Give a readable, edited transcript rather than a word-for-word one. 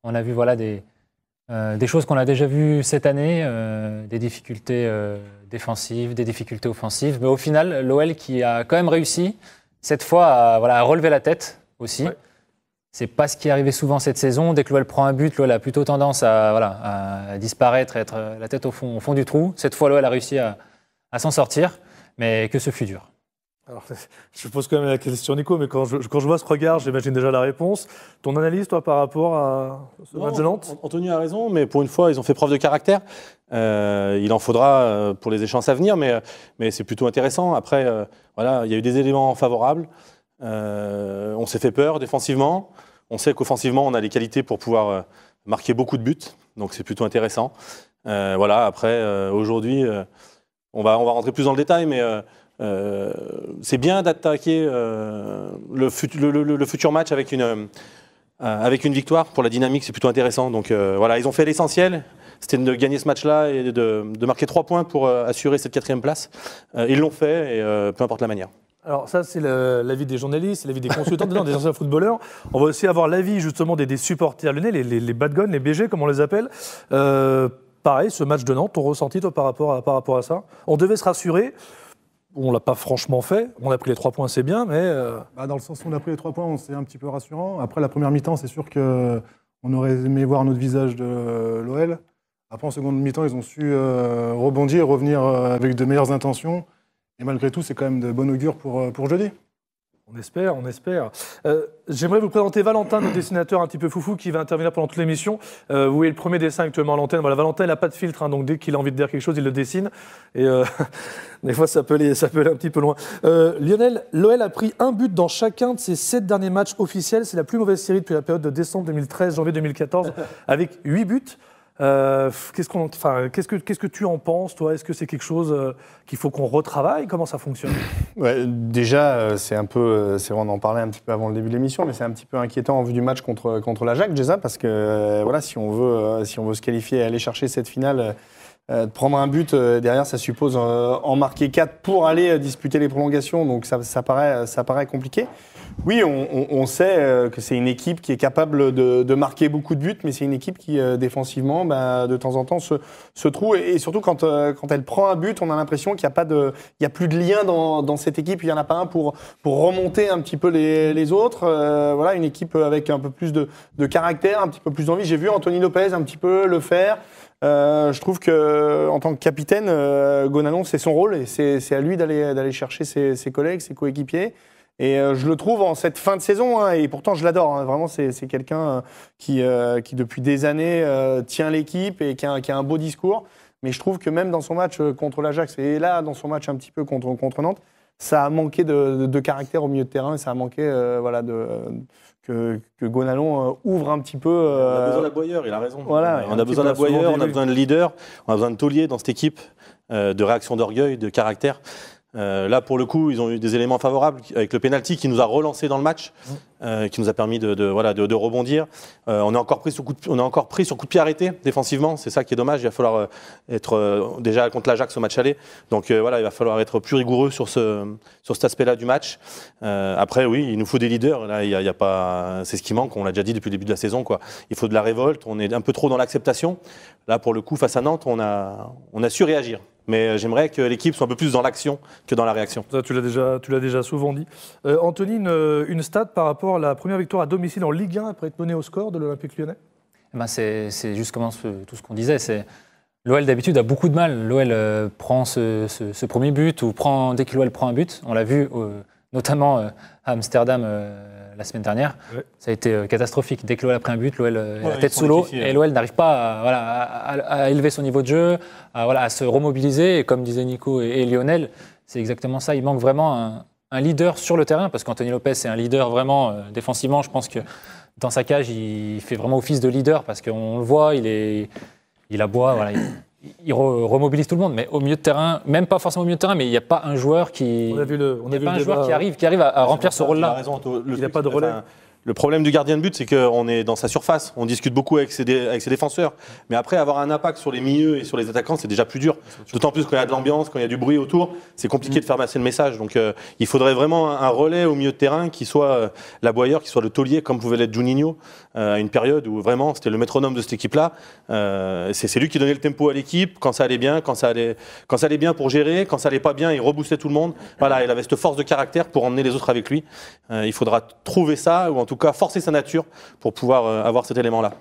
On a vu voilà, des choses qu'on a déjà vues cette année, des difficultés défensives, des difficultés offensives. Mais au final, l'OL qui a quand même réussi, cette fois, à relever la tête aussi. Ouais. C'est pas ce qui est arrivé souvent cette saison. Dès que l'OL prend un but, l'OL a plutôt tendance à disparaître, à être la tête au fond du trou. Cette fois, l'OL a réussi à s'en sortir, mais que ce fut dur. Alors, je pose quand même la question, Nico, mais quand je vois ce regard, j'imagine déjà la réponse. Ton analyse, toi, par rapport à ce match de Nantes ? Anthony a raison, mais pour une fois, ils ont fait preuve de caractère. Il en faudra pour les échéances à venir, mais c'est plutôt intéressant. Après, voilà, il y a eu des éléments favorables. On s'est fait peur défensivement. On sait qu'offensivement, on a les qualités pour pouvoir marquer beaucoup de buts. Donc, c'est plutôt intéressant. Voilà, après, aujourd'hui, on va rentrer plus dans le détail, mais c'est bien d'attaquer le futur match avec une victoire. Pour la dynamique, c'est plutôt intéressant. Donc, voilà, ils ont fait l'essentiel. C'était de gagner ce match-là et de marquer 3 points pour assurer cette 4e place. Ils l'ont fait, et peu importe la manière. Alors ça, c'est l'avis des journalistes, l'avis des consultants, des anciens footballeurs. On va aussi avoir l'avis justement des supporters lyonnais, les bad guns, les BG, comme on les appelle. Pareil, ce match de Nantes, ton ressenti toi, par rapport à ça ? On devait se rassurer, on ne l'a pas franchement fait. On a pris les 3 points, c'est bien, mais... Dans le sens où on a pris les 3 points, c'est un petit peu rassurant. Après la première mi-temps, c'est sûr qu'on aurait aimé voir un autre visage de l'OL. Après, en seconde mi-temps, ils ont su rebondir et revenir avec de meilleures intentions. Et malgré tout, c'est quand même de bon augure pour jeudi. On espère. J'aimerais vous présenter Valentin, notre dessinateur un petit peu foufou, qui va intervenir pendant toute l'émission. Vous voyez le premier dessin actuellement à l'antenne. Voilà, Valentin, il n'a pas de filtre, donc dès qu'il a envie de dire quelque chose, il le dessine. Et des fois, ça peut aller un petit peu loin. Lionel, l'OL a pris un but dans chacun de ses 7 derniers matchs officiels. C'est la plus mauvaise série depuis la période de décembre 2013, janvier 2014, avec 8 buts. Qu'est-ce que tu en penses, toi ? Est-ce que c'est quelque chose qu'il faut qu'on retravaille ? Comment ça fonctionne ? Ouais, déjà, c'est un peu, on en parlait un petit peu avant le début de l'émission, mais c'est un petit peu inquiétant en vue du match contre l'Ajax, déjà, parce que voilà, si on veut se qualifier et aller chercher cette finale, de prendre un but derrière, ça suppose en marquer 4 pour aller disputer les prolongations, donc ça paraît compliqué. Oui, on sait que c'est une équipe qui est capable de marquer beaucoup de buts, mais c'est une équipe qui, défensivement, de temps en temps, se trouve. Et surtout, quand elle prend un but, on a l'impression qu'il n'y a plus de lien dans cette équipe. Il n'y en a pas un pour remonter un petit peu les autres. Voilà, une équipe avec un peu plus de caractère, un petit peu plus d'envie. J'ai vu Anthony Lopez un petit peu le faire. Je trouve qu'en tant que capitaine, Gonalons, c'est son rôle et c'est à lui d'aller chercher ses collègues, ses coéquipiers. Et je le trouve en cette fin de saison, et pourtant je l'adore. Vraiment, c'est quelqu'un qui depuis des années tient l'équipe et qui a un beau discours. Mais je trouve que même dans son match contre l'Ajax et là, dans son match un petit peu contre Nantes, ça a manqué de caractère au milieu de terrain et ça a manqué que Gonalons ouvre un petit peu. On a besoin d'aboyeurs, il a raison. Voilà, on a besoin d'aboyeurs, on a besoin de leaders, on a besoin de tauliers dans cette équipe, de réaction d'orgueil, de caractère. Là, pour le coup, ils ont eu des éléments favorables avec le pénalty qui nous a relancé dans le match, qui nous a permis de rebondir. On est encore pris sur coup de pied arrêté défensivement. C'est ça qui est dommage. Il va falloir être déjà contre l'Ajax au match aller. Donc voilà, il va falloir être plus rigoureux sur cet aspect-là du match. Après, oui, il nous faut des leaders. Là, il y a pas. C'est ce qui manque. On l'a déjà dit depuis le début de la saison, quoi. Il faut de la révolte. On est un peu trop dans l'acceptation. Là, pour le coup, face à Nantes, on a su réagir. Mais j'aimerais que l'équipe soit un peu plus dans l'action que dans la réaction. Ça, tu l'as déjà souvent dit. Anthony, une stat par rapport à la première victoire à domicile en Ligue 1 après être mené au score de l'Olympique Lyonnais ? C'est justement tout ce qu'on disait. L'OL d'habitude a beaucoup de mal. L'OL prend ce premier but ou dès que l'OL prend un but. On l'a vu notamment à Amsterdam la semaine dernière. Ouais. Ça a été catastrophique. Dès que l'OL a pris un but, l'OL est la tête sous l'eau et l'OL n'arrive pas à élever son niveau de jeu, à se remobiliser. Et comme disaient Nico et Lionel, c'est exactement ça. Il manque vraiment un leader sur le terrain parce qu'Anthony Lopez, c'est un leader vraiment défensivement. Je pense que dans sa cage, il fait vraiment office de leader parce qu'on le voit, il aboie, voilà, il remobilise tout le monde. Mais au milieu de terrain, même pas forcément au milieu de terrain, mais il n'y a pas un joueur qui arrive à remplir ce rôle-là. Il n'a pas de relais. Le problème du gardien de but, c'est qu'on est dans sa surface, on discute beaucoup avec ses défenseurs, mais après avoir un impact sur les milieux et sur les attaquants, c'est déjà plus dur. D'autant plus quand il y a de l'ambiance, quand il y a du bruit autour, c'est compliqué de faire passer le message. Donc il faudrait vraiment un relais au milieu de terrain qui soit l'aboyeur, qui soit le taulier, comme pouvait l'être Juninho, à une période où vraiment c'était le métronome de cette équipe-là. C'est lui qui donnait le tempo à l'équipe, quand ça allait bien, quand ça allait bien pour gérer, quand ça allait pas bien, il reboostait tout le monde. Voilà, il avait cette force de caractère pour emmener les autres avec lui. Il faudra trouver ça, ou en tout cas forcer sa nature pour pouvoir avoir cet élément-là.